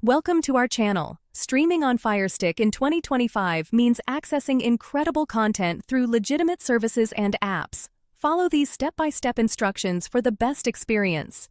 Welcome to our channel. Streaming on Firestick in 2025 means accessing incredible content through legitimate services and apps. Follow these step-by-step instructions for the best experience.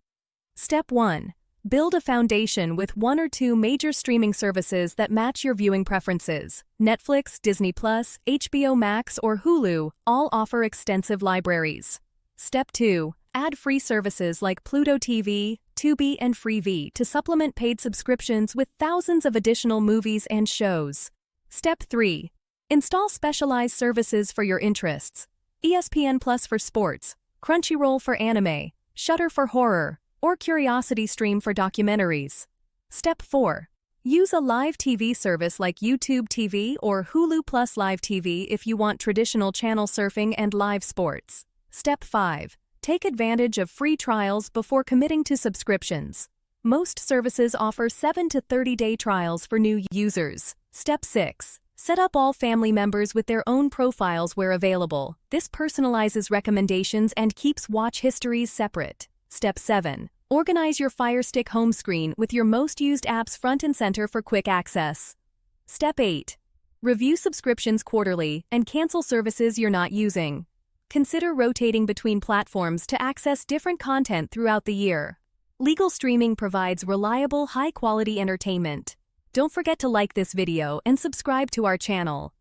Step 1. Build a foundation with one or two major streaming services that match your viewing preferences. Netflix, Disney+, HBO Max, or Hulu all offer extensive libraries. Step 2. Add free services like Pluto TV, Tubi, and Freevee to supplement paid subscriptions with thousands of additional movies and shows. Step 3. Install specialized services for your interests. ESPN Plus for sports, Crunchyroll for anime, Shudder for horror, or Curiosity Stream for documentaries. Step 4. Use a live TV service like YouTube TV or Hulu Plus Live TV if you want traditional channel surfing and live sports. Step 5. Take advantage of free trials before committing to subscriptions. Most services offer 7 to 30-day trials for new users. Step 6. Set up all family members with their own profiles where available. This personalizes recommendations and keeps watch histories separate. Step 7. Organize your Firestick home screen with your most used apps front and center for quick access. Step 8. Review subscriptions quarterly and cancel services you're not using. Consider rotating between platforms to access different content throughout the year. Legal streaming provides reliable, high-quality entertainment. Don't forget to like this video and subscribe to our channel.